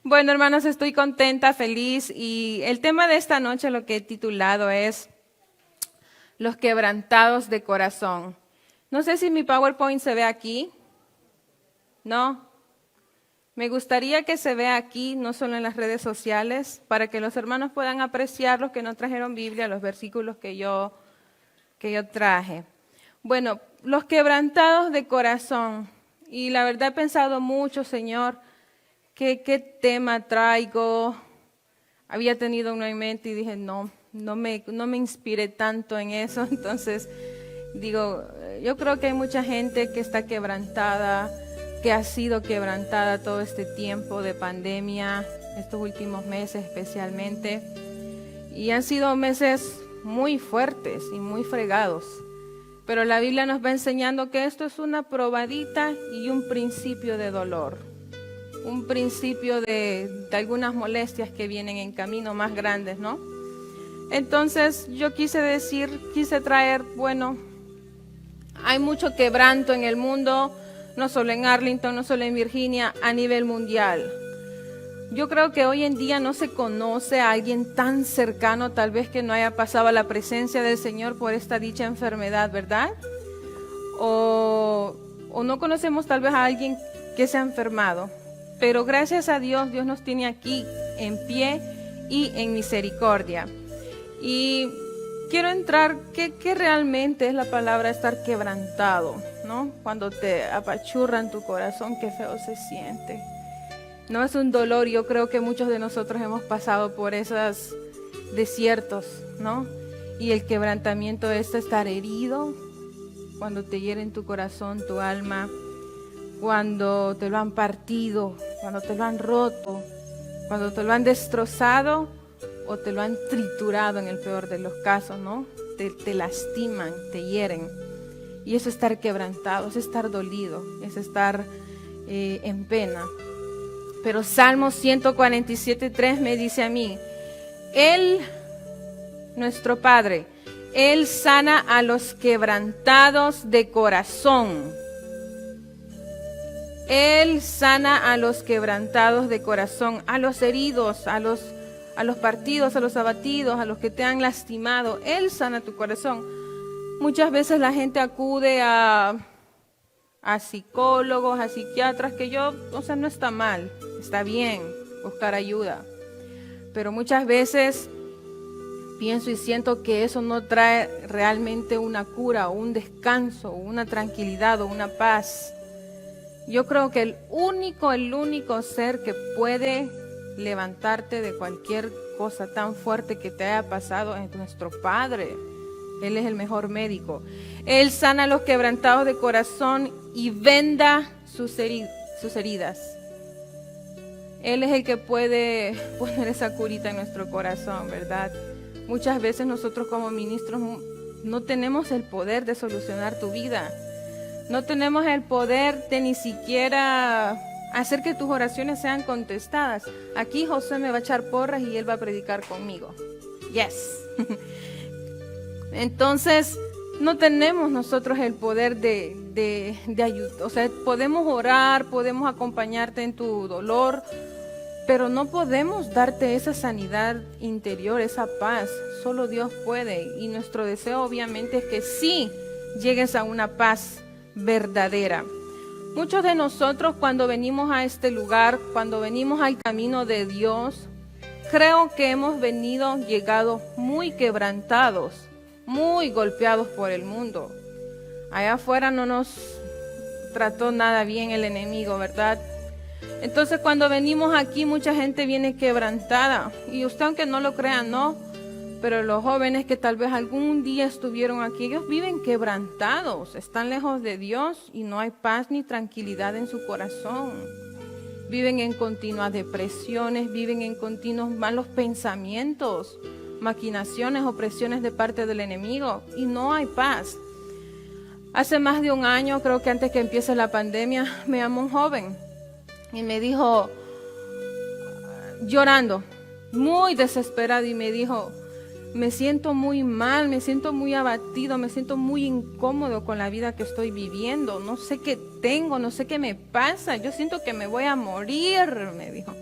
Bueno, hermanos, estoy contenta, feliz y el tema de esta noche lo que he titulado es Los quebrantados de corazón. No sé si mi PowerPoint se ve aquí. ¿No? Me gustaría que se vea aquí, no solo en las redes sociales, para que los hermanos puedan apreciar los que no trajeron Biblia, los versículos que yo traje. Bueno, los quebrantados de corazón. Y la verdad he pensado mucho, Señor, qué tema traigo. Había tenido uno en mente y dije, no me inspiré tanto en eso. Entonces, digo, yo creo que hay mucha gente que está quebrantada, que ha sido quebrantada todo este tiempo de pandemia, estos últimos meses especialmente. Y han sido meses muy fuertes y muy fregados. Pero la Biblia nos va enseñando que esto es una probadita y un principio de dolor. Un principio de algunas molestias que vienen en camino más grandes, ¿no? Entonces yo quise traer, bueno, hay mucho quebranto en el mundo, no solo en Arlington, no solo en Virginia, a nivel mundial. Yo creo que hoy en día no se conoce a alguien tan cercano, tal vez que no haya pasado a la presencia del Señor por esta dicha enfermedad, ¿verdad? O no conocemos tal vez a alguien que se ha enfermado. Pero gracias a Dios, Dios nos tiene aquí en pie y en misericordia. Y quiero entrar, ¿qué realmente es la palabra estar quebrantado? ¿No? Cuando te apachurran tu corazón, qué feo se siente. No es un dolor, yo creo que muchos de nosotros hemos pasado por esos desiertos, ¿no? Y el quebrantamiento es estar herido, cuando te hieren tu corazón, tu alma, cuando te lo han partido, cuando te lo han roto, cuando te lo han destrozado o te lo han triturado en el peor de los casos, ¿no? Te lastiman, te hieren. Y eso es estar quebrantado, es estar dolido, es estar en pena. Pero Salmo 147:3 me dice a mí, Él, nuestro Padre, Él sana a los quebrantados de corazón. Él sana a los quebrantados de corazón, a los heridos, a los partidos, a los abatidos, a los que te han lastimado. Él sana tu corazón. Muchas veces la gente acude a psicólogos, a psiquiatras, que no está mal, está bien buscar ayuda. Pero muchas veces pienso y siento que eso no trae realmente una cura, o un descanso, o una tranquilidad, o una paz. Yo creo que el único ser que puede levantarte de cualquier cosa tan fuerte que te haya pasado es nuestro Padre. Él es el mejor médico. Él sana a los quebrantados de corazón y venda sus heridas. Él es el que puede poner esa curita en nuestro corazón, ¿verdad? Muchas veces nosotros como ministros no tenemos el poder de solucionar tu vida. No tenemos el poder de ni siquiera hacer que tus oraciones sean contestadas. Aquí José me va a echar porras y él va a predicar conmigo. Yes. Entonces, no tenemos nosotros el poder de ayudar. O sea, podemos orar, podemos acompañarte en tu dolor, pero no podemos darte esa sanidad interior, esa paz. Solo Dios puede. Y nuestro deseo obviamente es que sí llegues a una paz verdadera. Muchos de nosotros cuando venimos a este lugar, cuando venimos al camino de Dios, creo que hemos llegado muy quebrantados, muy golpeados por el mundo. Allá afuera no nos trató nada bien el enemigo, ¿verdad? Entonces cuando venimos aquí mucha gente viene quebrantada. Y usted aunque no lo crea, no. Pero los jóvenes que tal vez algún día estuvieron aquí, ellos viven quebrantados, están lejos de Dios y no hay paz ni tranquilidad en su corazón. Viven en continuas depresiones, viven en continuos malos pensamientos, maquinaciones, opresiones de parte del enemigo y no hay paz. Hace más de un año, creo que antes que empiece la pandemia, me llamó un joven y me dijo, llorando, muy desesperado, y me dijo, me siento muy mal, me siento muy abatido, me siento muy incómodo con la vida que estoy viviendo. No sé qué tengo, no sé qué me pasa. Yo siento que me voy a morir, me dijo.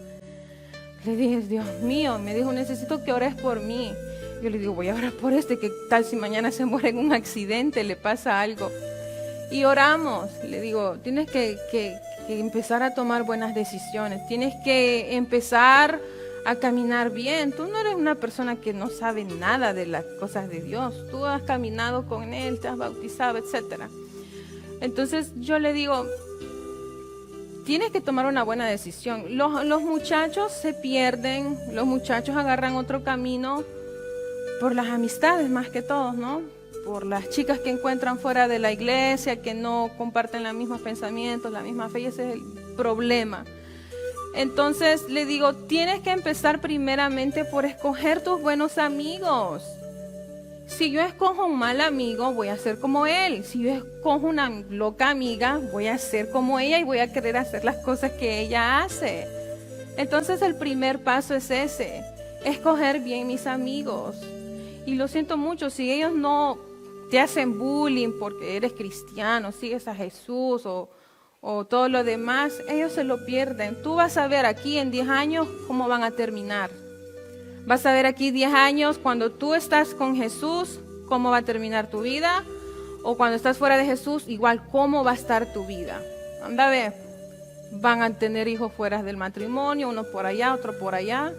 Le dije, Dios mío, me dijo, necesito que ores por mí. Yo le digo, voy a orar por ¿qué tal si mañana se muere en un accidente, le pasa algo? Y oramos. Le digo, tienes que empezar a tomar buenas decisiones, tienes que empezar a caminar bien. Tú no eres una persona que no sabe nada de las cosas de Dios, tú has caminado con Él, te has bautizado, etcétera. Entonces yo le digo, tienes que tomar una buena decisión. Los muchachos se pierden, los muchachos agarran otro camino por las amistades más que todos, ¿no? Por las chicas que encuentran fuera de la iglesia, que no comparten los mismos pensamientos, la misma fe, y ese es el problema. Entonces le digo, tienes que empezar primeramente por escoger tus buenos amigos. Si yo escojo un mal amigo, voy a ser como él. Si yo escojo una loca amiga, voy a ser como ella y voy a querer hacer las cosas que ella hace. Entonces el primer paso es ese, escoger bien mis amigos. Y lo siento mucho, si ellos no te hacen bullying porque eres cristiano, sigues a Jesús o todo lo demás, ellos se lo pierden. Tú vas a ver aquí en 10 años cómo van a terminar. Vas a ver aquí 10 años cuando tú estás con Jesús, cómo va a terminar tu vida. O cuando estás fuera de Jesús, igual cómo va a estar tu vida. Anda a ver, van a tener hijos fuera del matrimonio, uno por allá, otro por allá.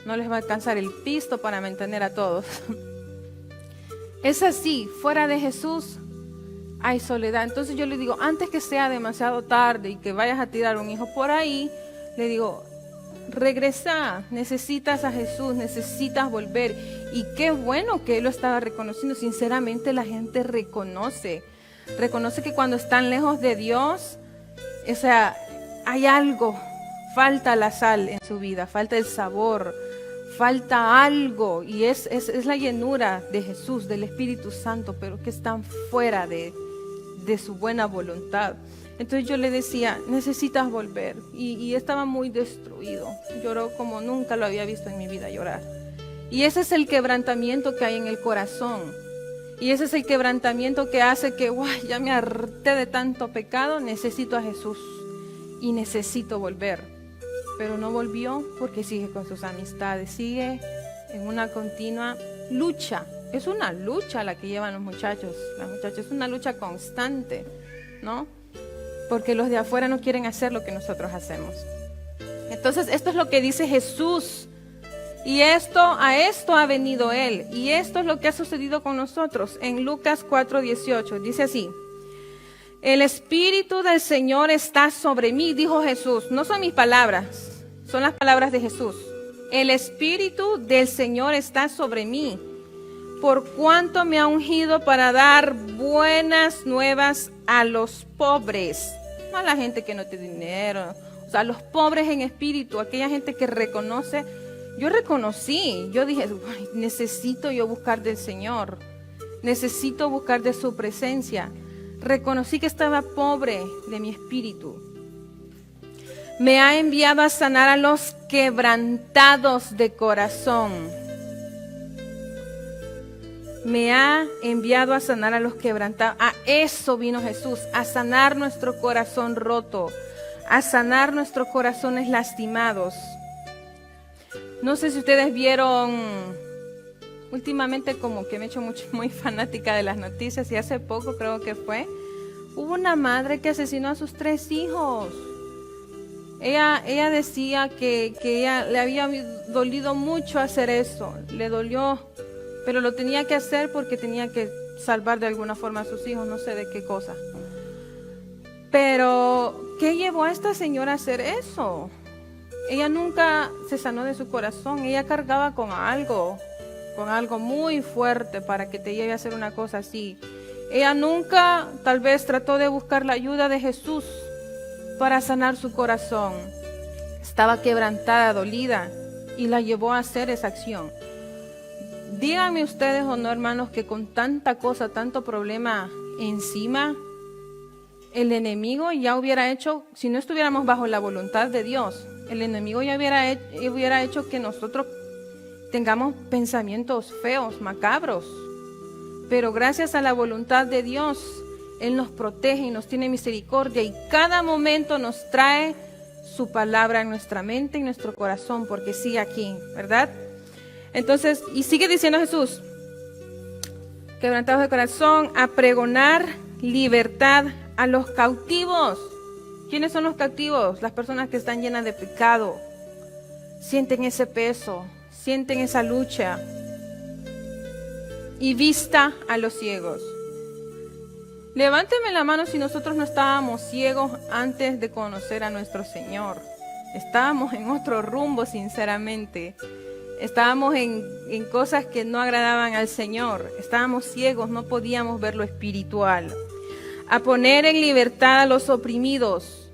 No les va a alcanzar el pisto para mantener a todos. Es así, fuera de Jesús hay soledad. Entonces yo le digo, antes que sea demasiado tarde y que vayas a tirar un hijo por ahí, le digo, regresa, necesitas a Jesús, necesitas volver. Y qué bueno que él lo estaba reconociendo. Sinceramente la gente reconoce que cuando están lejos de Dios, o sea, hay algo, falta la sal en su vida, falta el sabor, falta algo, y es la llenura de Jesús, del Espíritu Santo, pero que están fuera de su buena voluntad. Entonces yo le decía, necesitas volver, y estaba muy destruido, lloró como nunca lo había visto en mi vida llorar. Y ese es el quebrantamiento que hay en el corazón, y ese es el quebrantamiento que hace que, ya me harté de tanto pecado, necesito a Jesús, y necesito volver. Pero no volvió porque sigue con sus amistades, sigue en una continua lucha. Es una lucha la que llevan los muchachos, las muchachas, es una lucha constante, ¿no? Porque los de afuera no quieren hacer lo que nosotros hacemos. Entonces esto es lo que dice Jesús, y a esto ha venido Él, y esto es lo que ha sucedido con nosotros. En Lucas 4:18 dice así: el Espíritu del Señor está sobre mí, dijo Jesús. No son mis palabras, son las palabras de Jesús. El Espíritu del Señor está sobre mí, por cuanto me ha ungido para dar buenas nuevas a los pobres. No a la gente que no tiene dinero, o sea, a los pobres en espíritu, aquella gente que reconoce. Yo reconocí, yo dije, necesito yo buscar del Señor, necesito buscar de su presencia. Reconocí que estaba pobre de mi espíritu. Me ha enviado a sanar a los quebrantados de corazón. Me ha enviado a sanar a los quebrantados. A eso vino Jesús, a sanar nuestro corazón roto, a sanar nuestros corazones lastimados. No sé si ustedes vieron, últimamente como que me he hecho muy fanática de las noticias, y hace poco creo que hubo una madre que asesinó a sus 3 hijos. Ella decía que ella le había dolido mucho hacer eso, le dolió, pero lo tenía que hacer porque tenía que salvar de alguna forma a sus hijos, no sé de qué cosa. Pero, ¿qué llevó a esta señora a hacer eso? Ella nunca se sanó de su corazón, ella cargaba con algo muy fuerte para que te lleve a hacer una cosa así. Ella nunca tal vez trató de buscar la ayuda de Jesús para sanar su corazón. Estaba quebrantada, dolida, y la llevó a hacer esa acción. Díganme ustedes o no, hermanos, que con tanta cosa, tanto problema encima, el enemigo ya hubiera hecho, si no estuviéramos bajo la voluntad de Dios, el enemigo ya hubiera hecho que nosotros tengamos pensamientos feos, macabros. Pero gracias a la voluntad de Dios, Él nos protege y nos tiene misericordia, y cada momento nos trae su palabra en nuestra mente y nuestro corazón, porque sigue aquí, ¿verdad? Entonces, y sigue diciendo Jesús, quebrantados de corazón, a pregonar libertad a los cautivos. ¿Quiénes son los cautivos? Las personas que están llenas de pecado, sienten ese peso, sienten esa lucha. Y vista a los ciegos. Levánteme la mano si nosotros no estábamos ciegos antes de conocer a nuestro Señor. Estábamos en otro rumbo, sinceramente. Estábamos en cosas que no agradaban al Señor. Estábamos ciegos, no podíamos ver lo espiritual. A poner en libertad a los oprimidos.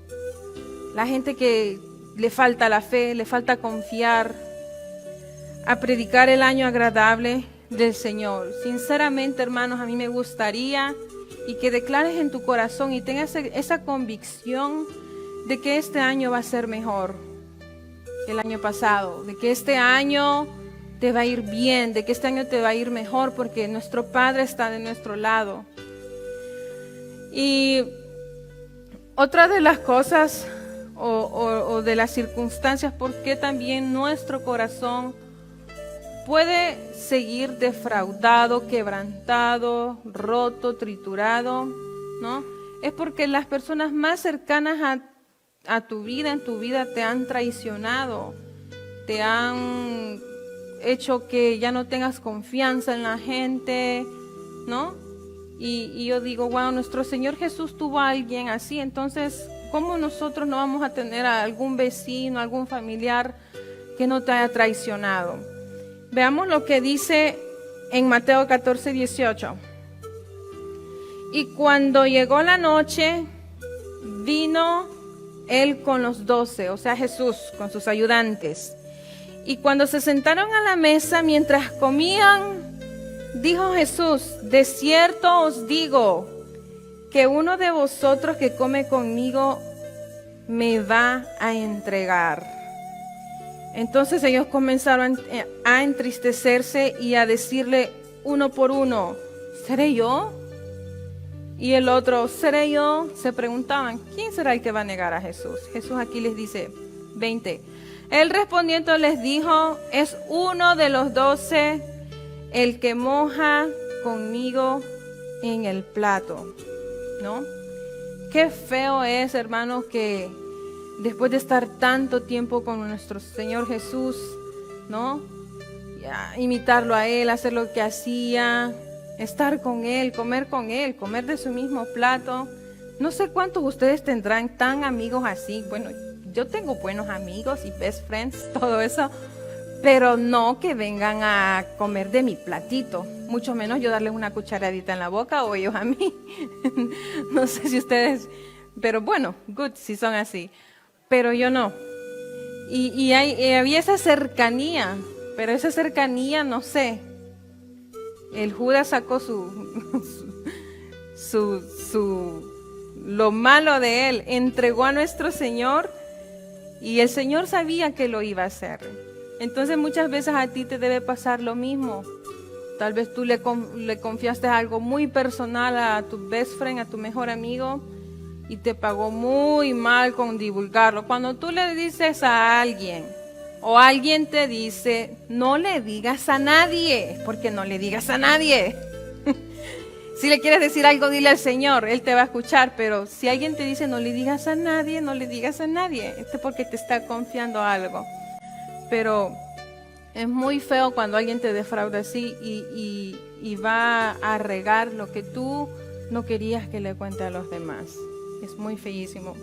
La gente que le falta la fe, le falta confiar. A predicar el año agradable del Señor. Sinceramente, hermanos, a mí me gustaría y que declares en tu corazón y tengas esa convicción de que este año va a ser mejor que el año pasado, de que este año te va a ir bien, de que este año te va a ir mejor porque nuestro Padre está de nuestro lado. Y otra de las cosas o de las circunstancias por qué también nuestro corazón puede seguir defraudado, quebrantado, roto, triturado, ¿no? Es porque las personas más cercanas a tu vida, en tu vida, te han traicionado, te han hecho que ya no tengas confianza en la gente, ¿no? Y yo digo, wow, nuestro Señor Jesús tuvo a alguien así, entonces, ¿cómo nosotros no vamos a tener a algún vecino, algún familiar que no te haya traicionado? Veamos lo que dice en Mateo 14, 18. Y cuando llegó la noche, vino él con los 12, o sea Jesús con sus ayudantes. Y cuando se sentaron a la mesa mientras comían, dijo Jesús, de cierto os digo que uno de vosotros que come conmigo me va a entregar. Entonces ellos comenzaron a entristecerse y a decirle uno por uno, ¿seré yo? Y el otro, ¿seré yo? Se preguntaban, ¿quién será el que va a negar a Jesús? Jesús aquí les dice, 20. Él respondiendo les dijo, es uno de los 12 el que moja conmigo en el plato, ¿no? Qué feo es, hermanos, que después de estar tanto tiempo con nuestro Señor Jesús, ¿no? Ya, imitarlo a Él, hacer lo que hacía, estar con Él, comer de su mismo plato. No sé cuántos de ustedes tendrán tan amigos así. Bueno, yo tengo buenos amigos y best friends, todo eso, pero no que vengan a comer de mi platito, mucho menos yo darles una cucharadita en la boca o ellos a mí. No sé si ustedes, pero bueno, good si son así. Pero yo no. Y había esa cercanía, pero esa cercanía, no sé. El Judas sacó lo malo de él, entregó a nuestro Señor y el Señor sabía que lo iba a hacer. Entonces muchas veces a ti te debe pasar lo mismo. Tal vez tú le confiaste algo muy personal a tu best friend, a tu mejor amigo, y te pagó muy mal con divulgarlo. Cuando tú le dices a alguien o alguien te dice, no le digas a nadie, porque no le digas a nadie. Si le quieres decir algo, dile al Señor, Él te va a escuchar, pero si alguien te dice, no le digas a nadie, no le digas a nadie, es porque te está confiando algo. Pero es muy feo cuando alguien te defrauda así y va a regar lo que tú no querías que le cuente a los demás. Es muy feísimo.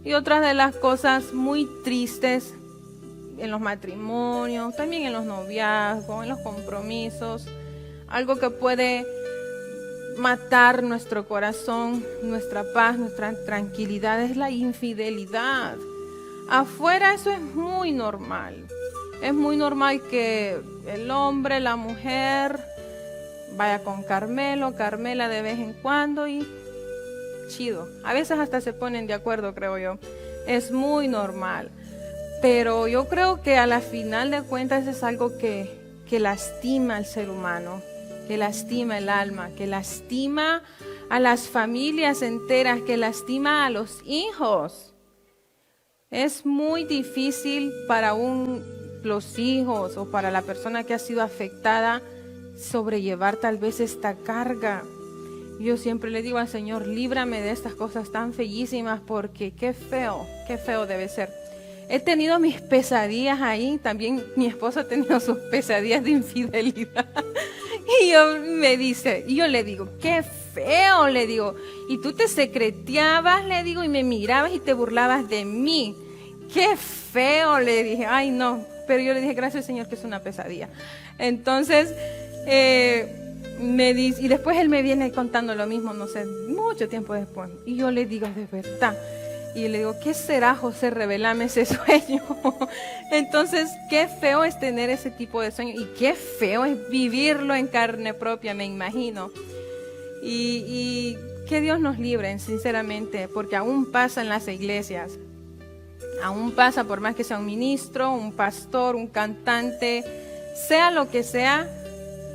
Y otras de las cosas muy tristes en los matrimonios, también en los noviazgos, en los compromisos, algo que puede matar nuestro corazón, nuestra paz, nuestra tranquilidad, es la infidelidad. Afuera eso es muy normal. Es muy normal que el hombre, la mujer vaya con Carmela de vez en cuando y chido. A veces hasta se ponen de acuerdo, creo yo. Es muy normal. Pero yo creo que a la final de cuentas es algo que lastima al ser humano, que lastima el alma, que lastima a las familias enteras, que lastima a los hijos. Es muy difícil para los hijos o para la persona que ha sido afectada sobrellevar tal vez esta carga. Yo siempre le digo al Señor, líbrame de estas cosas tan feísimas, porque qué feo debe ser. He tenido mis pesadillas ahí, también mi esposo ha tenido sus pesadillas de infidelidad. Y yo le digo, qué feo, le digo. Y tú te secreteabas, le digo, y me mirabas y te burlabas de mí. Qué feo, le dije. Ay, no. Pero yo le dije, gracias Señor, que es una pesadilla. Entonces, me dice, y después él me viene contando lo mismo, no sé, mucho tiempo después. Y yo le digo, de verdad. Y le digo, ¿qué será, José? Revelame ese sueño. Entonces, qué feo es tener ese tipo de sueño. Y qué feo es vivirlo en carne propia, me imagino. Y que Dios nos libre, sinceramente, porque aún pasa en las iglesias. Aún pasa, por más que sea un ministro, un pastor, un cantante, sea lo que sea,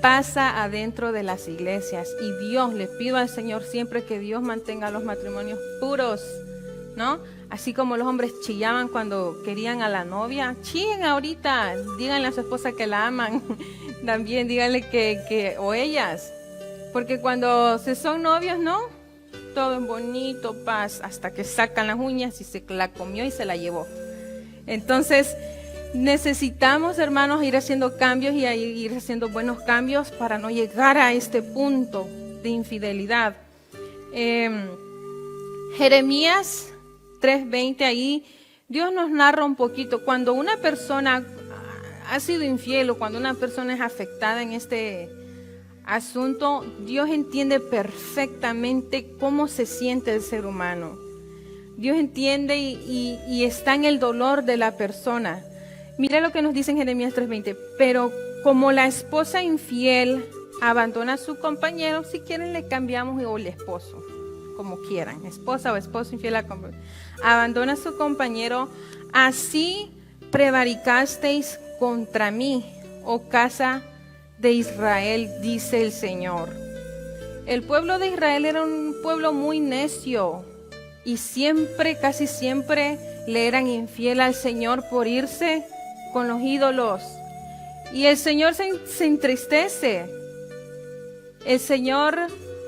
pasa adentro de las iglesias. Y Dios, le pido al Señor siempre que Dios mantenga los matrimonios puros, ¿no? Así como los hombres chillaban cuando querían a la novia, chillen ahorita, díganle a su esposa que la aman, también díganle o ellas, porque cuando se son novios, ¿no? Todo es bonito, paz, hasta que sacan las uñas y se la comió y se la llevó. Entonces, necesitamos, hermanos, ir haciendo cambios y ir haciendo buenos cambios para no llegar a este punto de infidelidad. Jeremías 3:20, ahí Dios nos narra un poquito. Cuando una persona ha sido infiel o cuando una persona es afectada en este asunto, Dios entiende perfectamente cómo se siente el ser humano. Dios entiende y está en el dolor de la persona. Mira lo que nos dice en Jeremías 3:20. Pero como la esposa infiel abandona a su compañero, si quieren le cambiamos, o el esposo, como quieran, esposa o esposo infiel abandona a su compañero, así prevaricasteis contra mí, oh casa de Israel, dice el Señor. El pueblo de Israel era un pueblo muy necio y siempre, casi siempre, le eran infiel al Señor por irse con los ídolos. Y el Señor se entristece. El Señor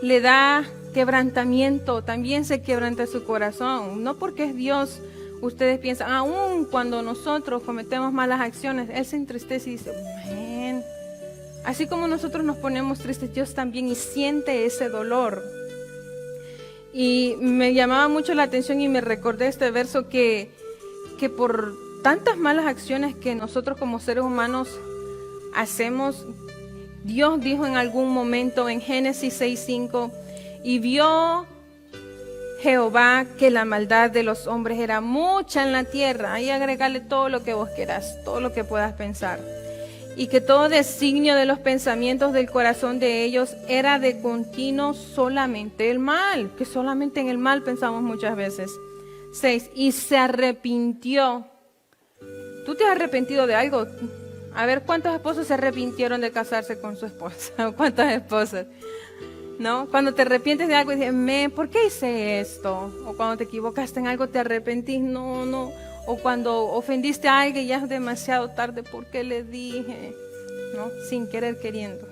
le da quebrantamiento, también se quebranta su corazón. No porque es Dios, ustedes piensan, aún cuando nosotros cometemos malas acciones, Él se entristece y dice, man. Así como nosotros nos ponemos tristes, Dios también y siente ese dolor. Y me llamaba mucho la atención y me recordé este verso que por tantas malas acciones que nosotros como seres humanos hacemos, Dios dijo en algún momento en Génesis 6:5, y vio Jehová que la maldad de los hombres era mucha en la tierra. Ahí agregarle todo lo que vos quieras, todo lo que puedas pensar. Y que todo designio de los pensamientos del corazón de ellos era de continuo solamente el mal, que solamente en el mal pensamos muchas veces. 6, y se arrepintió. ¿Tú te has arrepentido de algo? A ver, ¿cuántos esposos se arrepintieron de casarse con su esposa? ¿Cuántas esposas? ¿No? Cuando te arrepientes de algo y dices, ¿por qué hice esto? O cuando te equivocaste en algo, te arrepentís, no. O cuando ofendiste a alguien, ya es demasiado tarde, ¿por qué le dije? ¿No? Sin querer queriendo.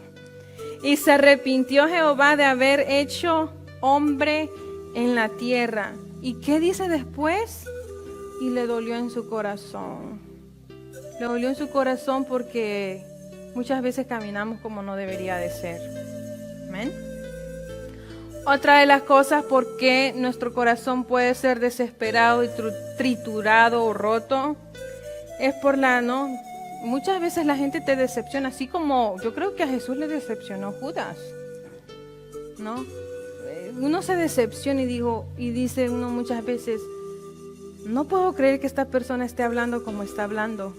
Y se arrepintió Jehová de haber hecho hombre en la tierra. ¿Y qué dice después? Y le dolió en su corazón. Le dolió en su corazón porque muchas veces caminamos como no debería de ser. Amén. Otra de las cosas por qué nuestro corazón puede ser desesperado y triturado o roto es muchas veces la gente te decepciona, así como yo creo que a Jesús le decepcionó Judas, ¿no? Uno se decepciona y dice uno muchas veces, no puedo creer que esta persona esté hablando como está hablando.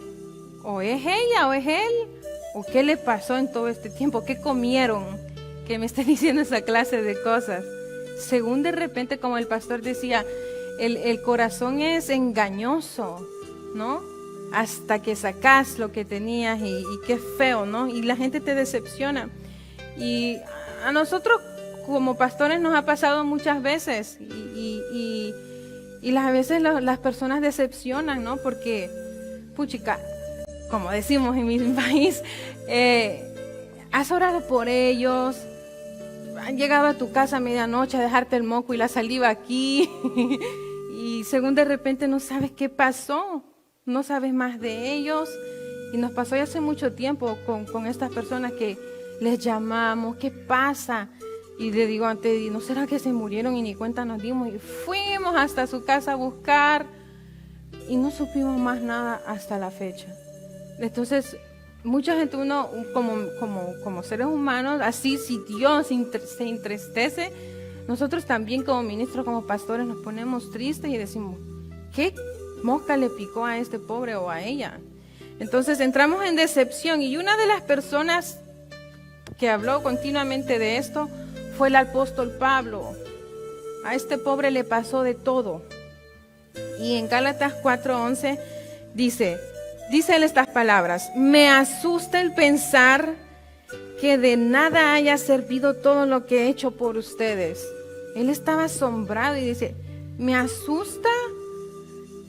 O es ella o es él, o qué le pasó en todo este tiempo, qué comieron, que me está diciendo esa clase de cosas. Según de repente, como el pastor decía, el corazón es engañoso, ¿no? Hasta que sacas lo que tenías y qué feo, ¿no? Y la gente te decepciona. Y a nosotros como pastores nos ha pasado muchas veces Y a veces las personas decepcionan, ¿no? Porque, puchica, como decimos en mi país, has orado por ellos, han llegado a tu casa a medianoche a dejarte el moco y la saliva aquí, y según de repente no sabes qué pasó, no sabes más de ellos. Y nos pasó ya hace mucho tiempo con estas personas que les llamamos, ¿qué pasa? Y le digo antes, ¿no será que se murieron y ni cuenta nos dimos? Y fuimos hasta su casa a buscar y no supimos más nada hasta la fecha. Entonces, mucha gente, uno como seres humanos, así si Dios se entristece, nosotros también como ministros, como pastores, nos ponemos tristes y decimos, ¿qué mosca le picó a este pobre o a ella? Entonces entramos en decepción, y una de las personas que habló continuamente de esto fue el apóstol Pablo. A este pobre le pasó de todo. Y en Gálatas 4:11 dice él estas palabras: me asusta el pensar que de nada haya servido todo lo que he hecho por ustedes. Él estaba asombrado y dice, me asusta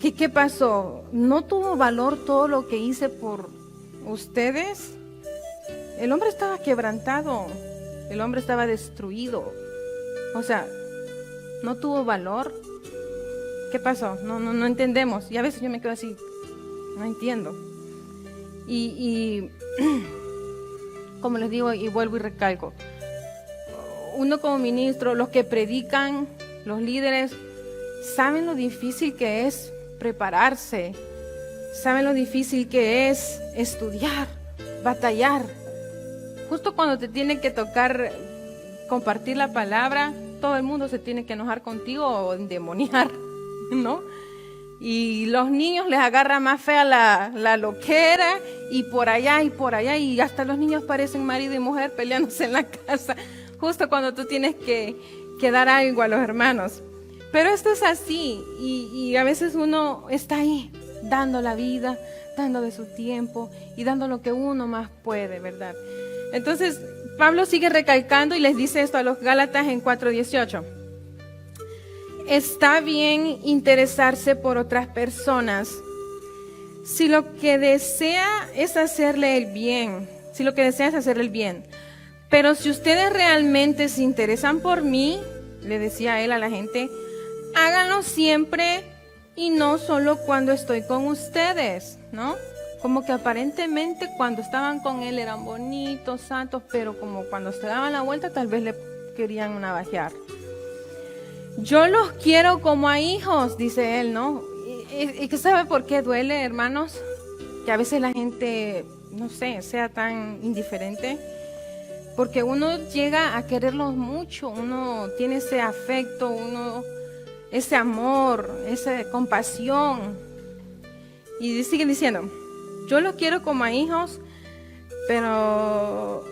que ¿qué pasó? ¿No tuvo valor todo lo que hice por ustedes? El hombre estaba quebrantado, el hombre estaba destruido. O sea, ¿no tuvo valor? ¿Qué pasó? No entendemos. Y a veces yo me quedo así, no entiendo. Y como les digo y vuelvo y recalco, uno como ministro, los que predican, los líderes, saben lo difícil que es prepararse, saben lo difícil que es estudiar, batallar. Justo cuando te tiene que tocar compartir la palabra, todo el mundo se tiene que enojar contigo o endemoniar, ¿no? Y los niños les agarra más fea la loquera, y por allá, y hasta los niños parecen marido y mujer peleándose en la casa, justo cuando tú tienes que dar algo a los hermanos. Pero esto es así, y a veces uno está ahí, dando la vida, dando de su tiempo, y dando lo que uno más puede, ¿verdad? Entonces, Pablo sigue recalcando y les dice esto a los Gálatas en 4:18. Está bien interesarse por otras personas si lo que desea es hacerle el bien, Pero si ustedes realmente se interesan por mí, le decía él a la gente, háganlo siempre y no solo cuando estoy con ustedes, ¿no? Como que aparentemente cuando estaban con él eran bonitos, santos, pero como cuando se daban la vuelta tal vez le querían navajear. Yo los quiero como a hijos, dice él, ¿no? ¿Y que sabe por qué duele, hermanos? Que a veces la gente, no sé, sea tan indiferente. Porque uno llega a quererlos mucho, uno tiene ese afecto, ese amor, esa compasión. Y sigue diciendo, yo los quiero como a hijos, pero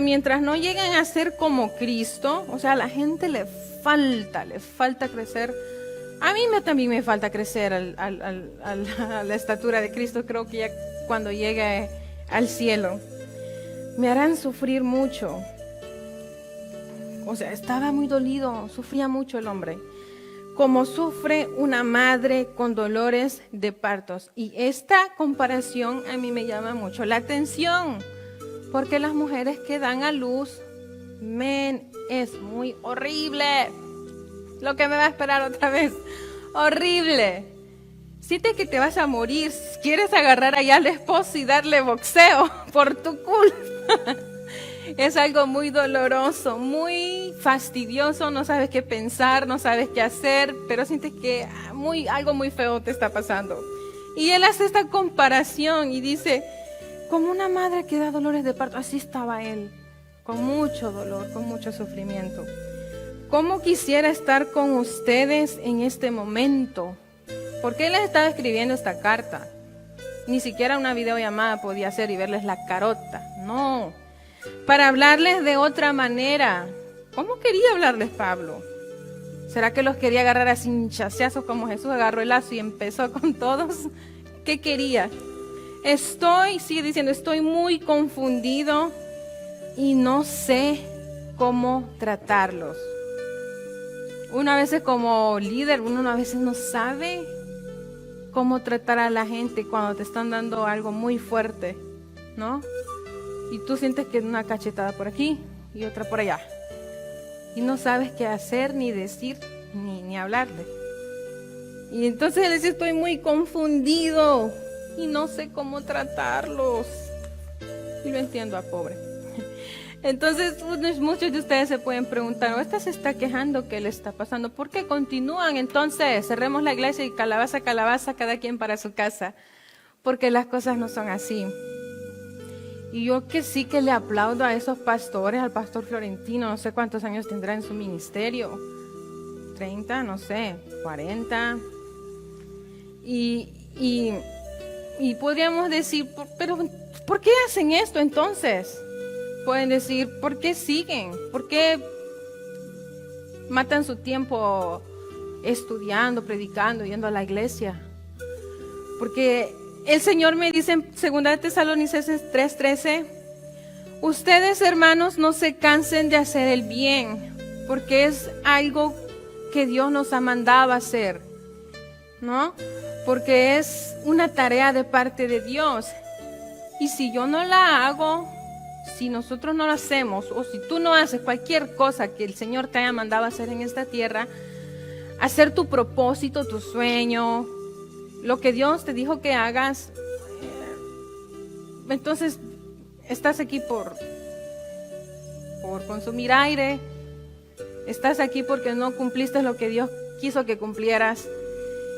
mientras no lleguen a ser como Cristo, o sea, a la gente le falta crecer. A mí también me falta crecer a la estatura de Cristo, creo que ya cuando llegue al cielo. Me harán sufrir mucho. O sea, estaba muy dolido, sufría mucho el hombre. Como sufre una madre con dolores de partos. Y esta comparación a mí me llama mucho la atención, porque las mujeres que dan a luz, es muy horrible. Lo que me va a esperar otra vez, horrible. Sientes que te vas a morir, quieres agarrar allá al esposo y darle boxeo por tu culpa. Es algo muy doloroso, muy fastidioso, no sabes qué pensar, no sabes qué hacer, pero sientes que algo muy feo te está pasando. Y él hace esta comparación y dice, como una madre que da dolores de parto, así estaba él, con mucho dolor, con mucho sufrimiento. ¿Cómo quisiera estar con ustedes en este momento? Porque él les estaba escribiendo esta carta. Ni siquiera una videollamada podía hacer y verles la carota, no. Para hablarles de otra manera. ¿Cómo quería hablarles Pablo? ¿Será que los quería agarrar a cinchazazos como Jesús agarró el lazo y empezó con todos? ¿Qué quería? Sigue diciendo, estoy muy confundido y no sé cómo tratarlos. Uno a veces como líder, uno a veces no sabe cómo tratar a la gente cuando te están dando algo muy fuerte, ¿no? Y tú sientes que una cachetada por aquí y otra por allá. Y no sabes qué hacer, ni decir, ni hablarle. Y entonces él dice, estoy muy confundido y no sé cómo tratarlos. Y lo entiendo a pobre. Entonces muchos de ustedes se pueden preguntar, esta se está quejando, ¿qué le está pasando? ¿Por qué continúan? Entonces cerremos la iglesia y calabaza, calabaza, cada quien para su casa. Porque las cosas no son así. Y yo que sí que le aplaudo a esos pastores, al pastor Florentino, no sé cuántos años tendrá en su ministerio, 30, no sé, 40. Y podríamos decir, pero ¿por qué hacen esto entonces? Pueden decir, ¿por qué siguen? ¿Por qué matan su tiempo estudiando, predicando, yendo a la iglesia? Porque el Señor me dice en 2 Tesalonicenses 3:13, ustedes hermanos no se cansen de hacer el bien, porque es algo que Dios nos ha mandado a hacer, ¿no? Porque es una tarea de parte de Dios. Y si yo no la hago, si nosotros no lo hacemos, o si tú no haces cualquier cosa que el Señor te haya mandado a hacer en esta tierra, hacer tu propósito, tu sueño, lo que Dios te dijo que hagas, entonces estás aquí por consumir aire, estás aquí porque no cumpliste lo que Dios quiso que cumplieras.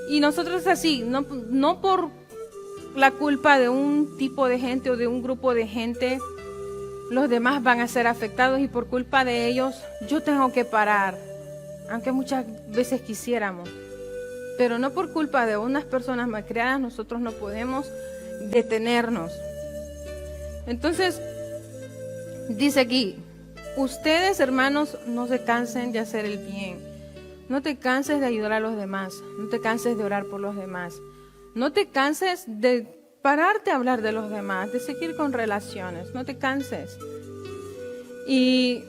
Y nosotros así, no por la culpa de un tipo de gente o de un grupo de gente, los demás van a ser afectados y por culpa de ellos yo tengo que parar, aunque muchas veces quisiéramos. Pero no por culpa de unas personas malcriadas nosotros no podemos detenernos. Entonces, dice aquí, ustedes hermanos no se cansen de hacer el bien. No te canses de ayudar a los demás. No te canses de orar por los demás. No te canses de pararte a hablar de los demás, de seguir con relaciones. No te canses. Y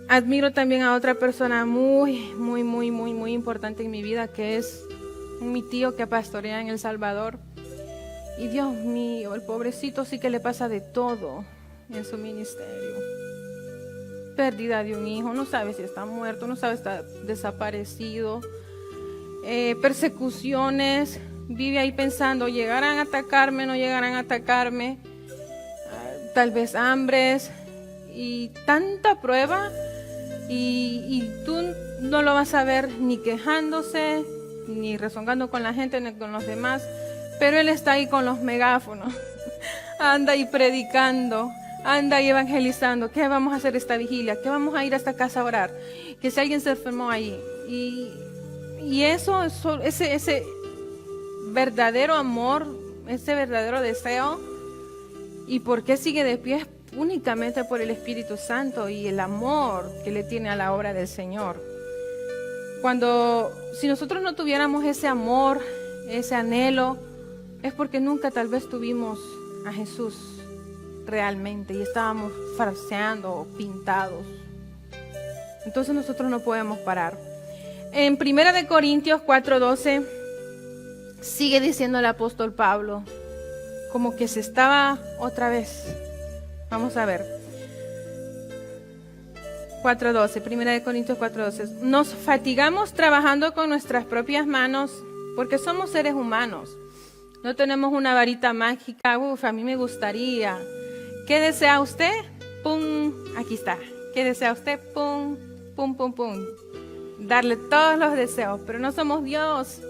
admiro también a otra persona muy importante en mi vida, que es mi tío que pastorea en El Salvador. Y Dios mío, el pobrecito sí que le pasa de todo en su ministerio. Pérdida de un hijo, no sabe si está muerto, no sabe si está desaparecido. Persecuciones, vive ahí pensando, ¿llegarán a atacarme, no llegarán a atacarme? Tal vez hambres y tanta prueba. Y tú no lo vas a ver ni quejándose, ni rezongando con la gente, ni con los demás. Pero él está ahí con los megáfonos, anda ahí predicando, anda ahí evangelizando. ¿Qué vamos a hacer esta vigilia? ¿Qué vamos a ir a esta casa a orar? Que si alguien se enfermó ahí. Y ese verdadero amor, ese verdadero deseo, ¿y por qué sigue de pie? Únicamente por el Espíritu Santo y el amor que le tiene a la obra del Señor. Si nosotros no tuviéramos ese amor, ese anhelo, es porque nunca tal vez tuvimos a Jesús realmente y estábamos farseando o pintados. Entonces nosotros no podemos parar. En 1 Corintios 4:12 sigue diciendo el apóstol Pablo, como que se estaba otra vez. Vamos a ver. 4:12, 1 Corintios 4:12. Nos fatigamos trabajando con nuestras propias manos porque somos seres humanos. No tenemos una varita mágica. A mí me gustaría. ¿Qué desea usted? Pum, aquí está. ¿Qué desea usted? Pum, pum, pum, pum. Darle todos los deseos, pero no somos Dios.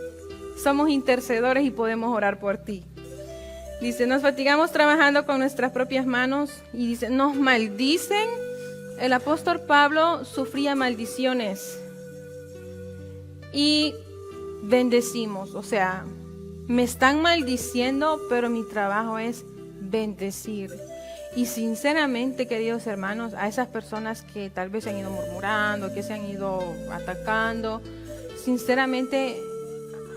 Somos intercedores y podemos orar por ti. Dice, nos fatigamos trabajando con nuestras propias manos y dice, nos maldicen. El apóstol Pablo sufría maldiciones y bendecimos, o sea, me están maldiciendo, pero mi trabajo es bendecir. Y sinceramente, queridos hermanos, a esas personas que tal vez se han ido murmurando, que se han ido atacando, sinceramente,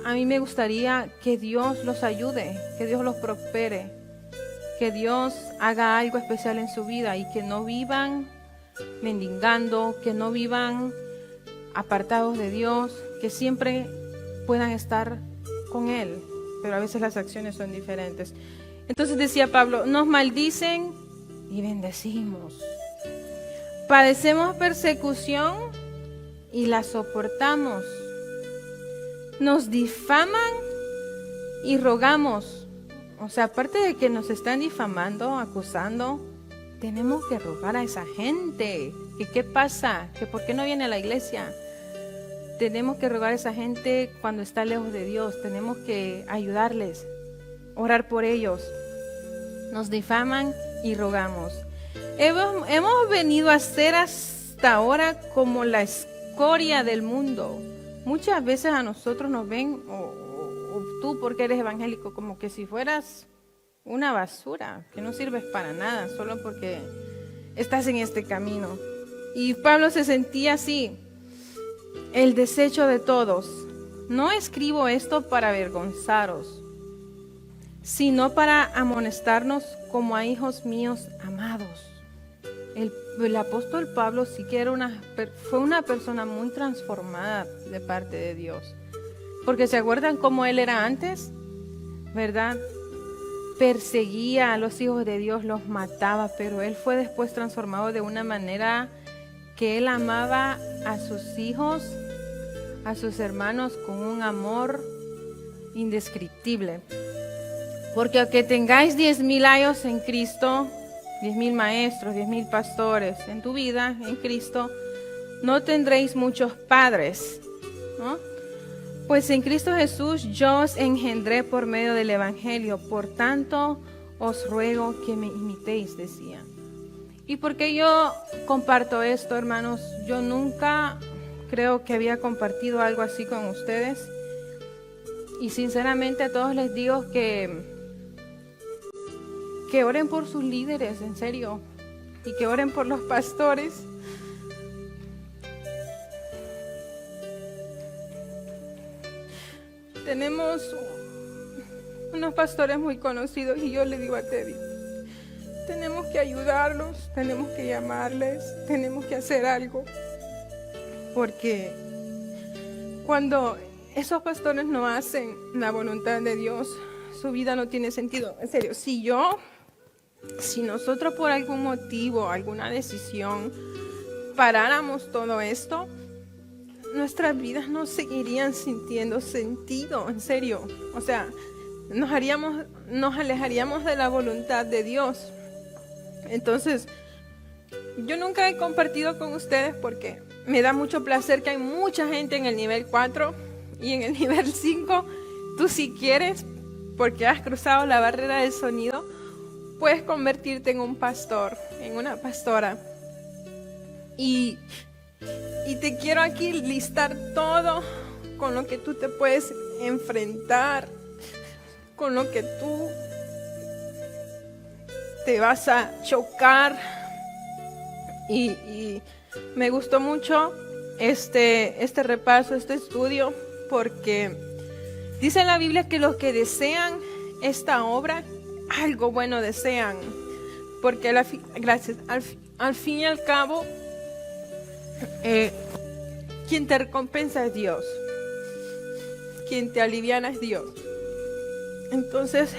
a mí me gustaría que Dios los ayude, que Dios los prospere, que Dios haga algo especial en su vida y que no vivan mendigando, que no vivan apartados de Dios, que siempre puedan estar con Él, pero a veces las acciones son diferentes. Entonces decía Pablo, nos maldicen y bendecimos. Padecemos persecución y la soportamos. Nos difaman y rogamos. O sea, aparte de que nos están difamando, acusando, tenemos que rogar a esa gente. ¿Que qué pasa? ¿Que por qué no viene a la iglesia? Tenemos que rogar a esa gente cuando está lejos de Dios. Tenemos que ayudarles, orar por ellos. Nos difaman y rogamos. Hemos venido a ser hasta ahora como la escoria del mundo. Muchas veces a nosotros nos ven, o tú porque eres evangélico, como que si fueras una basura, que no sirves para nada, solo porque estás en este camino. Y Pablo se sentía así, el desecho de todos. No escribo esto para avergonzaros, sino para amonestarnos como a hijos míos amados. El apóstol Pablo sí que fue una persona muy transformada de parte de Dios. Porque ¿se acuerdan cómo él era antes? ¿Verdad? Perseguía a los hijos de Dios, los mataba, pero él fue después transformado de una manera que él amaba a sus hijos, a sus hermanos con un amor indescriptible. Porque aunque tengáis 10,000 años en Cristo, 10,000 maestros, 10,000 pastores en tu vida en Cristo, no tendréis muchos padres, ¿no? Pues en Cristo Jesús yo os engendré por medio del Evangelio, por tanto os ruego que me imitéis, decía. ¿Y por qué yo comparto esto, hermanos? Yo nunca creo que había compartido algo así con ustedes. Y sinceramente a todos les digo que oren por sus líderes, en serio, y que oren por los pastores. Tenemos unos pastores muy conocidos y yo le digo a Teddy, tenemos que ayudarlos, tenemos que llamarles, tenemos que hacer algo, porque cuando esos pastores no hacen la voluntad de Dios, su vida no tiene sentido. En serio, si nosotros por algún motivo, alguna decisión, paráramos todo esto, nuestras vidas no seguirían sintiendo sentido, en serio. O sea, nos alejaríamos de la voluntad de Dios. Entonces, yo nunca he compartido con ustedes porque me da mucho placer que hay mucha gente en el nivel 4 y en el nivel 5. Tú si quieres, porque has cruzado la barrera del sonido, puedes convertirte en un pastor, en una pastora. Y te quiero aquí listar todo con lo que tú te puedes enfrentar, con lo que tú te vas a chocar. Y me gustó mucho este repaso, este estudio, porque dice en la Biblia que los que desean esta obra, algo bueno desean, porque al fin y al cabo, quien te recompensa es Dios, quien te aliviana es Dios. Entonces,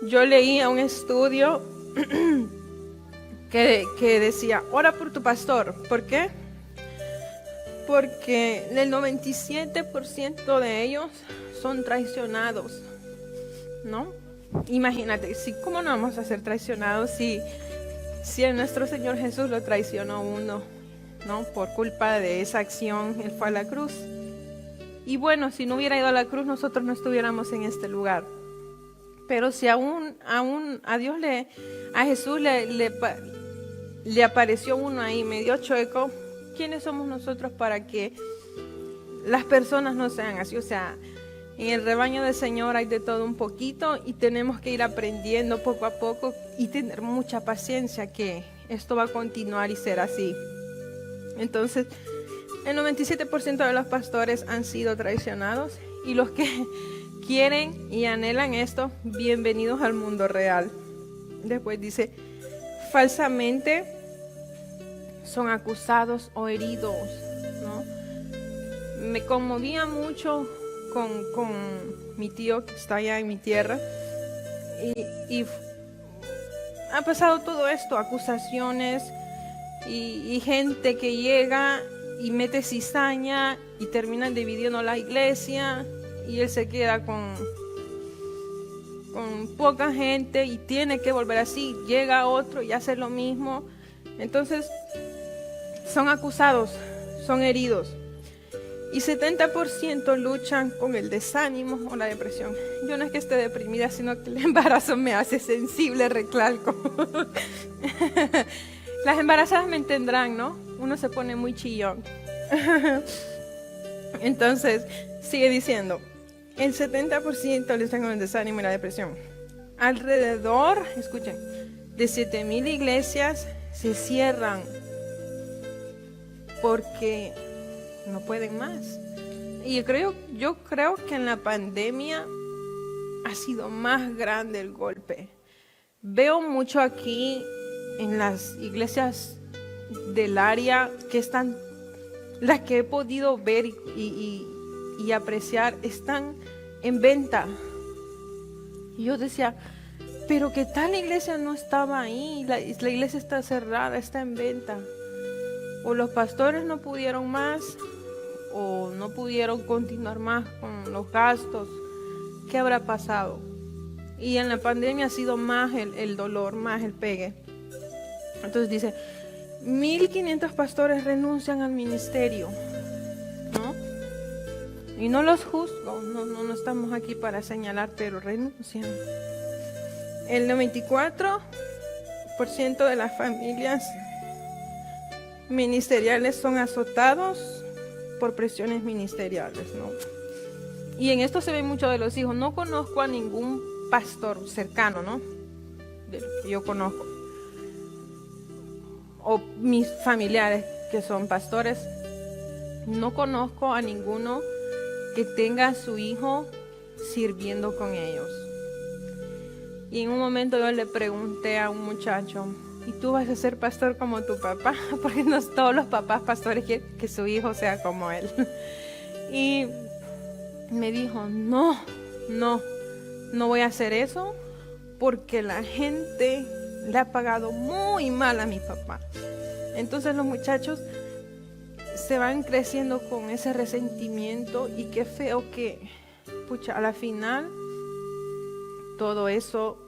yo leía un estudio que decía, ora por tu pastor. ¿Por qué? Porque el 97% de ellos son traicionados, ¿no? Imagínate, ¿cómo no vamos a ser traicionados si a nuestro Señor Jesús lo traicionó uno, ¿no? Por culpa de esa acción, Él fue a la cruz. Y bueno, si no hubiera ido a la cruz, nosotros no estuviéramos en este lugar. Pero si aún a Jesús le apareció uno ahí medio chueco, ¿quiénes somos nosotros para que las personas no sean así? O sea, en el rebaño del Señor hay de todo un poquito y tenemos que ir aprendiendo poco a poco y tener mucha paciencia que esto va a continuar y ser así. Entonces, el 97% de los pastores han sido traicionados y los que quieren y anhelan esto, bienvenidos al mundo real. Después dice, falsamente son acusados o heridos, ¿no? me conmovía mucho con mi tío que está allá en mi tierra. Y ha pasado todo esto, acusaciones y gente que llega y mete cizaña y terminan dividiendo la iglesia y él se queda con poca gente y tiene que volver así. Llega otro y hace lo mismo. Entonces son acusados, son heridos. Y 70% luchan con el desánimo o la depresión. Yo no es que esté deprimida, sino que el embarazo me hace sensible, recalco. Las embarazadas me entenderán, ¿no? Uno se pone muy chillón. Entonces, sigue diciendo, el 70% luchan con el desánimo y la depresión. Alrededor, escuchen, de 7,000 iglesias se cierran porque no pueden más. Y yo creo que en la pandemia ha sido más grande el golpe. Veo mucho aquí en las iglesias del área que están, las que he podido ver y apreciar, están en venta. Y yo decía, pero que tal iglesia no estaba ahí, la iglesia está cerrada, está en venta. O los pastores no pudieron más, o no pudieron continuar más con los gastos. ¿Qué habrá pasado? Y en la pandemia ha sido más el dolor, más el pegue. Entonces dice, 1,500 pastores renuncian al ministerio, ¿no? Y no los juzgo, no estamos aquí para señalar, pero renuncian. El 94% de las familias ministeriales son azotados por presiones ministeriales, ¿no? Y en esto se ve mucho de los hijos. No conozco a ningún pastor cercano, ¿no? De los que yo conozco. O mis familiares que son pastores. No conozco a ninguno que tenga a su hijo sirviendo con ellos. Y en un momento yo le pregunté a un muchacho, ¿y tú vas a ser pastor como tu papá? Porque no todos los papás pastores quieren que su hijo sea como él. Y me dijo, no voy a hacer eso porque la gente le ha pagado muy mal a mi papá. Entonces los muchachos se van creciendo con ese resentimiento y qué feo que, pucha, a la final todo eso,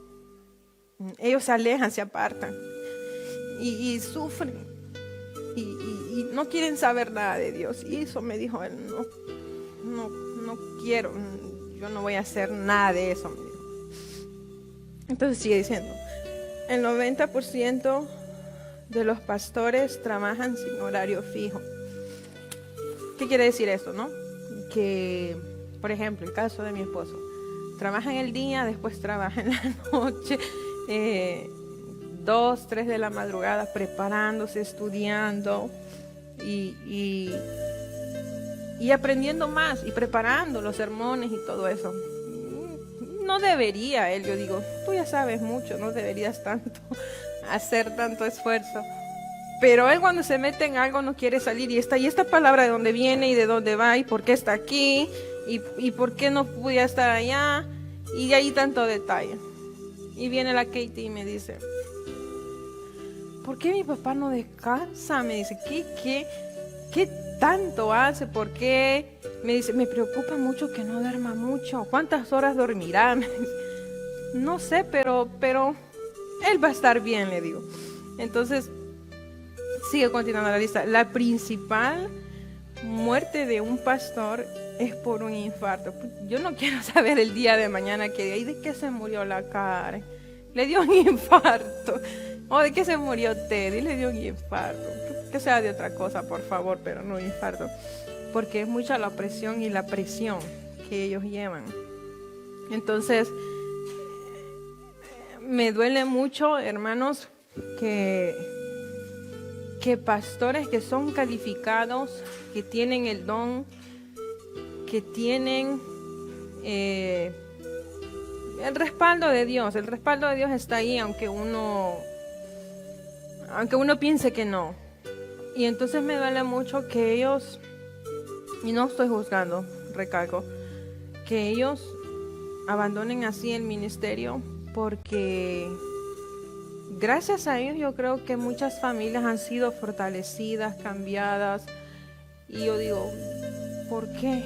ellos se alejan, se apartan y sufren y no quieren saber nada de Dios. Y eso me dijo él, no quiero, yo no voy a hacer nada de eso, me dijo. Entonces sigue diciendo, el 90% de los pastores trabajan sin horario fijo. ¿Qué quiere decir eso, no? Que, por ejemplo, el caso de mi esposo, trabaja en el día, después trabaja en la noche, 2, 3 de la madrugada preparándose, estudiando y aprendiendo más y preparando los sermones y todo eso. No debería él, yo digo, tú ya sabes mucho, no deberías tanto hacer tanto esfuerzo. Pero él cuando se mete en algo no quiere salir y esta palabra de dónde viene y de dónde va y por qué está aquí y por qué no pudiera estar allá y de ahí tanto detalle. Y viene la Katie y me dice, ¿por qué mi papá no descansa? Me dice, ¿qué tanto hace? ¿Por qué? Me dice, me preocupa mucho que no duerma mucho. ¿Cuántas horas dormirá? Me dice, no sé, pero él va a estar bien, le digo. Entonces, sigue continuando la lista. La principal muerte de un pastor es por un infarto. Yo no quiero saber el día de mañana que ¿de qué se murió la Karen? Le dio un infarto. ¿O de qué se murió Teddy? Le dio un infarto. Que sea de otra cosa, por favor, pero no infarto. Porque es mucha la presión y la presión que ellos llevan. Entonces, me duele mucho, hermanos, que pastores que son calificados, que tienen el don, que tienen el respaldo de Dios. El respaldo de Dios está ahí, aunque uno piense que no. Y entonces me duele mucho que ellos y no estoy juzgando, recalco, que ellos abandonen así el ministerio, porque gracias a ellos yo creo que muchas familias han sido fortalecidas, cambiadas, y yo digo, ¿por qué?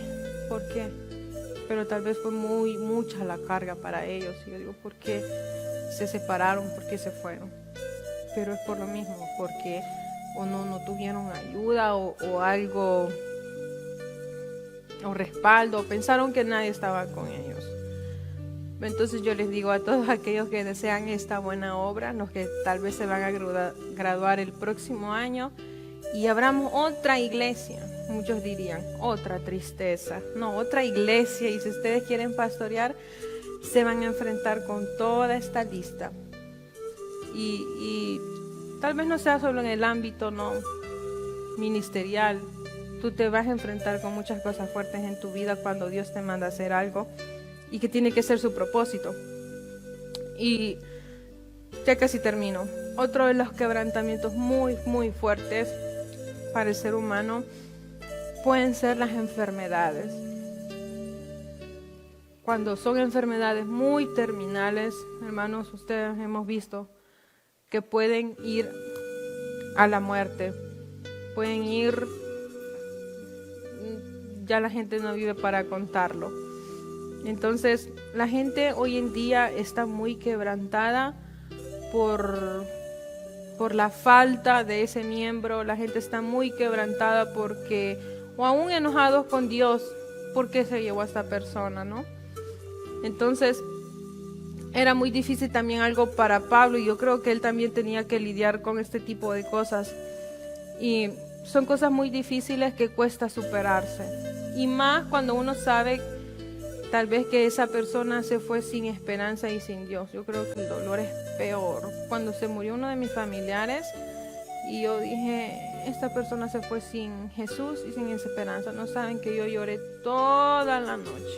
¿Por qué? Pero tal vez fue mucha la carga para ellos, y yo digo, ¿por qué se separaron? ¿Por qué se fueron? Pero es por lo mismo, porque o no tuvieron ayuda o algo, o respaldo, pensaron que nadie estaba con ellos. Entonces yo les digo a todos aquellos que desean esta buena obra, los que tal vez se van a graduar el próximo año, y abramos otra iglesia. Muchos dirían, otra tristeza. No, otra iglesia, y si ustedes quieren pastorear, se van a enfrentar con toda esta lista. Y tal vez no sea solo en el ámbito no ministerial. Tú te vas a enfrentar con muchas cosas fuertes en tu vida cuando Dios te manda a hacer algo y que tiene que ser su propósito. Y ya casi termino. Otro de los quebrantamientos muy fuertes para el ser humano pueden ser las enfermedades. Cuando son enfermedades muy terminales, hermanos, ustedes hemos visto que pueden ir a la muerte, pueden ir, ya la gente no vive para contarlo. Entonces, la gente hoy en día está muy quebrantada por la falta de ese miembro. La gente está muy quebrantada porque, o aún enojados con Dios, porque se llevó a esta persona, ¿no? Entonces, era muy difícil también algo para Pablo, y yo creo que él también tenía que lidiar con este tipo de cosas. Y son cosas muy difíciles que cuesta superarse. Y más cuando uno sabe tal vez que esa persona se fue sin esperanza y sin Dios. Yo creo que el dolor es peor. Cuando se murió uno de mis familiares y yo dije, esta persona se fue sin Jesús y sin esperanza. No saben que yo lloré toda la noche.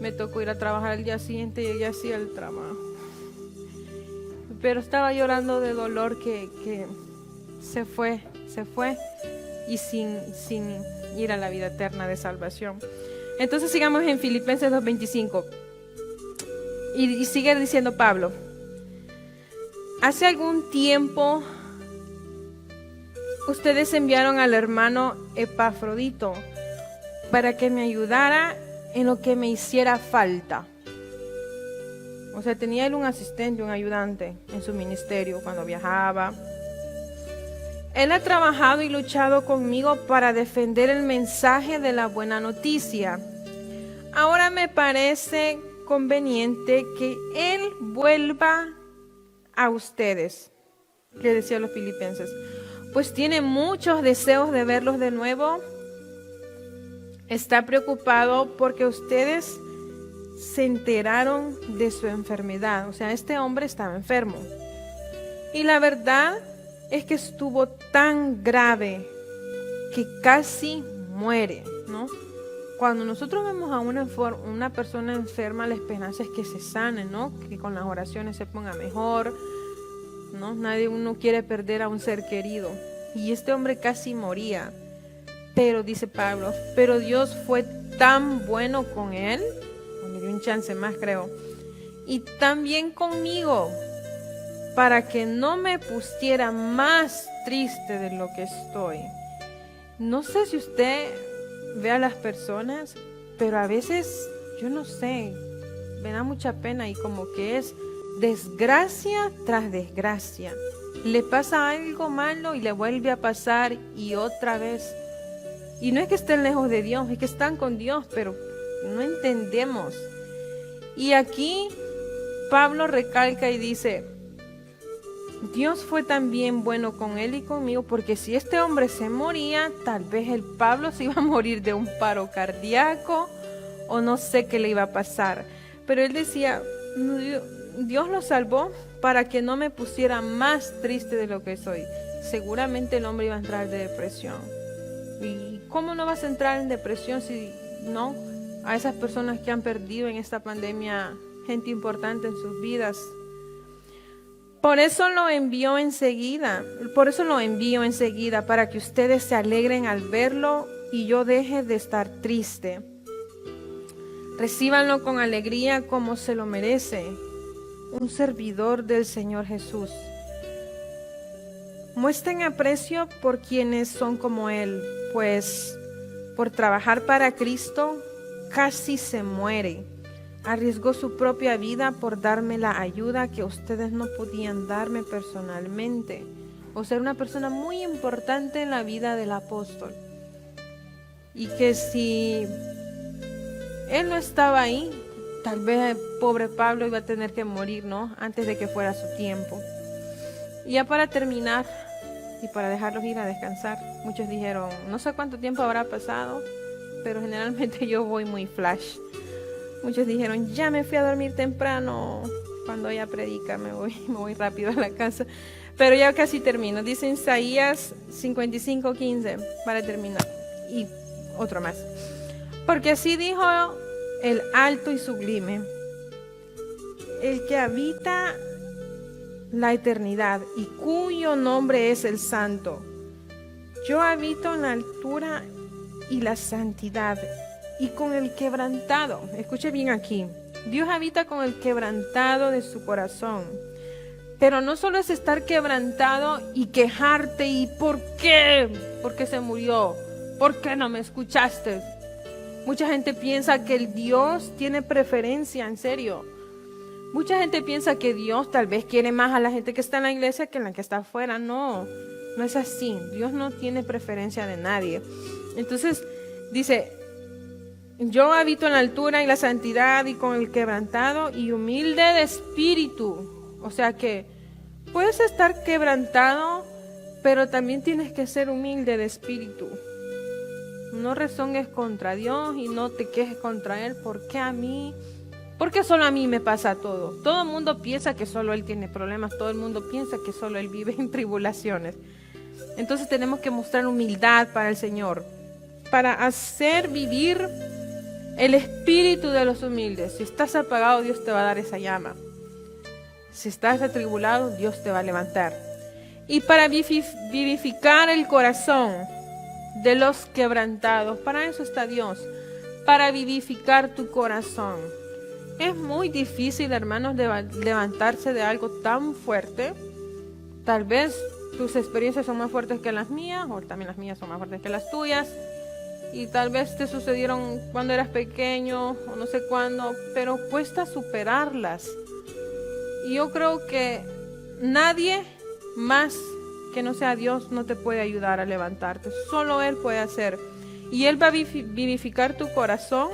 Me tocó ir a trabajar el día siguiente y llegué así al trabajo. Pero estaba llorando de dolor que se fue y sin ir a la vida eterna de salvación. Entonces sigamos en Filipenses 2:25. Y sigue diciendo Pablo: hace algún tiempo ustedes enviaron al hermano Epafrodito para que me ayudara en lo que me hiciera falta. O sea, tenía él un asistente, un ayudante en su ministerio cuando viajaba. Él ha trabajado y luchado conmigo para defender el mensaje de la buena noticia. Ahora me parece conveniente que él vuelva a ustedes, le decía a los filipenses, pues tiene muchos deseos de verlos de nuevo. Está preocupado porque ustedes se enteraron de su enfermedad. O sea, este hombre estaba enfermo. Y la verdad es que estuvo tan grave que casi muere, ¿no? Cuando nosotros vemos a una persona enferma, la esperanza es que se sane, ¿no? Que con las oraciones se ponga mejor, ¿no? Uno quiere perder a un ser querido. Y este hombre casi moría. Pero, dice Pablo, pero Dios fue tan bueno con él, me dio un chance más, creo, y también conmigo, para que no me pusiera más triste de lo que estoy. No sé si usted ve a las personas, pero a veces, yo no sé, me da mucha pena y como que es desgracia tras desgracia. Le pasa algo malo y le vuelve a pasar y otra vez. Y no es que estén lejos de Dios, es que están con Dios, pero no entendemos. Y aquí Pablo recalca y dice, Dios fue también bueno con él y conmigo, porque si este hombre se moría, tal vez el Pablo se iba a morir de un paro cardíaco o no sé qué le iba a pasar. Pero él decía, Dios lo salvó para que no me pusiera más triste de lo que soy. Seguramente el hombre iba a entrar de depresión. ¿Y cómo no vas a entrar en depresión si no? A esas personas que han perdido en esta pandemia gente importante en sus vidas. Por eso lo envío enseguida, para que ustedes se alegren al verlo y yo deje de estar triste. Recíbanlo con alegría como se lo merece, un servidor del Señor Jesús. Muestren aprecio por quienes son como Él, pues por trabajar para Cristo casi se muere. Arriesgó su propia vida por darme la ayuda que ustedes no podían darme personalmente. O sea, una persona muy importante en la vida del apóstol. Y que si él no estaba ahí, tal vez el pobre Pablo iba a tener que morir, ¿no? Antes de que fuera su tiempo. Y ya para terminar, y para dejarlos ir a descansar, muchos dijeron, no sé cuánto tiempo habrá pasado, pero generalmente yo voy muy flash. Muchos dijeron, ya me fui a dormir temprano, cuando ella predica me voy rápido a la casa. Pero ya casi termino. Dice Isaías 55:15 para terminar. Y otro más. Porque así dijo el alto y sublime, el que habita la eternidad y cuyo nombre es el Santo. Yo habito en la altura y la santidad y con el quebrantado. Escuche bien aquí. Dios habita con el quebrantado de su corazón. Pero no solo es estar quebrantado y quejarte y ¿por qué? ¿Por qué se murió? ¿Por qué no me escuchaste? Mucha gente piensa que el Dios tiene preferencia, en serio. Mucha gente piensa que Dios tal vez quiere más a la gente que está en la iglesia que en la que está afuera. No, no es así. Dios no tiene preferencia de nadie. Entonces dice, yo habito en la altura y la santidad y con el quebrantado y humilde de espíritu. O sea que puedes estar quebrantado, pero también tienes que ser humilde de espíritu. No rezones contra Dios y no te quejes contra Él. ¿Por qué a mí? ¿Por qué solo a mí me pasa todo? Todo el mundo piensa que solo Él tiene problemas. Todo el mundo piensa que solo Él vive en tribulaciones. Entonces tenemos que mostrar humildad para el Señor, para hacer vivir el espíritu de los humildes. Si estás apagado, Dios te va a dar esa llama. Si estás atribulado, Dios te va a levantar. Y para vivificar el corazón de los quebrantados, para eso está Dios, para vivificar tu corazón. Es muy difícil, hermanos, levantarse de algo tan fuerte. Tal vez tus experiencias son más fuertes que las mías, o también las mías son más fuertes que las tuyas. Y tal vez te sucedieron cuando eras pequeño, o no sé cuándo, pero cuesta superarlas. Y yo creo que nadie más que no sea Dios no te puede ayudar a levantarte. Solo Él puede hacer. Y Él va a vivificar tu corazón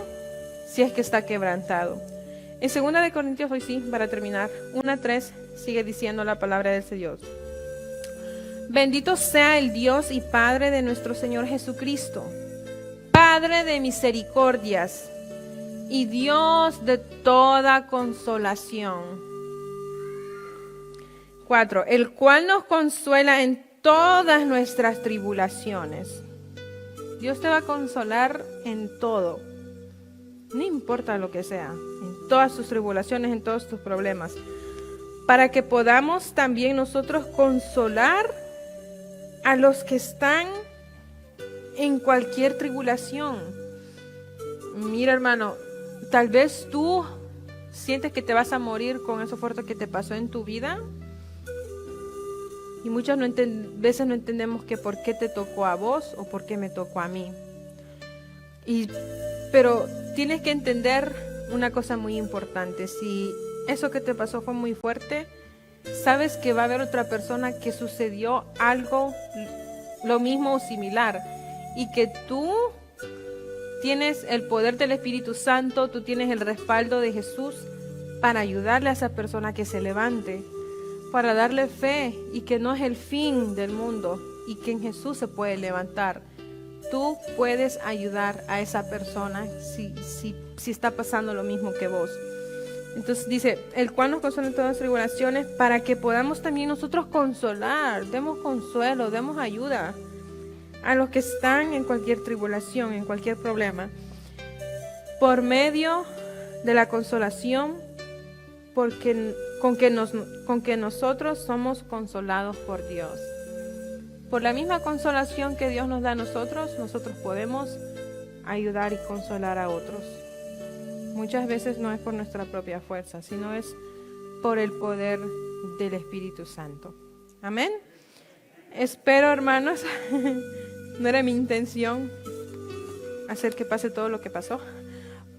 si es que está quebrantado. En 2 de Corintios, hoy sí, para terminar, 1:3, sigue diciendo la palabra del Señor. Bendito sea el Dios y Padre de nuestro Señor Jesucristo, Padre de misericordias y Dios de toda consolación. 4. El cual nos consuela en todas nuestras tribulaciones. Dios te va a consolar en todo. No importa lo que sea, en todas tus tribulaciones, en todos tus problemas. Para que podamos también nosotros consolar a los que están en cualquier tribulación. Mira, hermano, tal vez tú sientes que te vas a morir con eso fuerte que te pasó en tu vida. Y muchas veces no entendemos que por qué te tocó a vos o por qué me tocó a mí. Pero tienes que entender una cosa muy importante. Si eso que te pasó fue muy fuerte, sabes que va a haber otra persona que sucedió algo lo mismo o similar. Y que tú tienes el poder del Espíritu Santo, tú tienes el respaldo de Jesús para ayudarle a esa persona que se levante, para darle fe y que no es el fin del mundo y que en Jesús se puede levantar. Tú puedes ayudar a esa persona si está pasando lo mismo que vos. Entonces dice, el cual nos consuela en todas las tribulaciones, para que podamos también nosotros consolar, demos consuelo, demos ayuda a los que están en cualquier tribulación, en cualquier problema, por medio de la consolación con que nosotros somos consolados por Dios. por la misma consolación que Dios nos da a nosotros, nosotros podemos ayudar y consolar a otros. Muchas veces no es por nuestra propia fuerza, sino es por el poder del Espíritu Santo. Amén. Espero, hermanos, no era mi intención hacer que pase todo lo que pasó,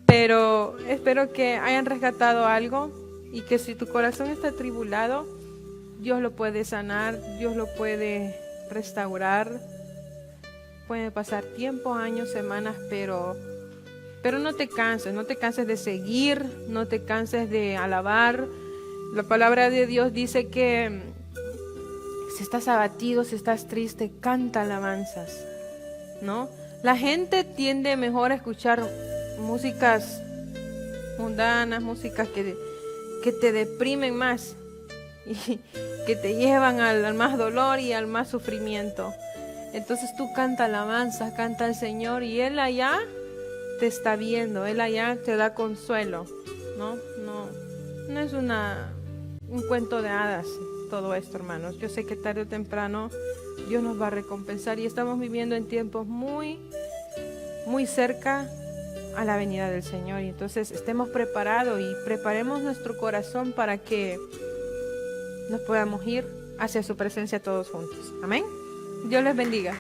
pero espero que hayan rescatado algo y que si tu corazón está atribulado, Dios lo puede sanar, Dios lo puede restaurar. Puede pasar tiempo, años, semanas, pero no te canses de seguir, no te canses de alabar. La palabra de Dios dice que si estás abatido, si estás triste, canta alabanzas, ¿no? La gente tiende mejor a escuchar músicas mundanas, músicas que te deprimen más y que te llevan al más dolor y al más sufrimiento. Entonces tú canta alabanzas, canta al Señor y Él allá te está viendo, Él allá te da consuelo, ¿no? No es un cuento de hadas todo esto, hermanos. Yo sé que tarde o temprano Dios nos va a recompensar y estamos viviendo en tiempos muy, muy cerca a la venida del Señor. Y entonces estemos preparados y preparemos nuestro corazón para que nos podamos ir hacia su presencia todos juntos. Amén. Dios les bendiga.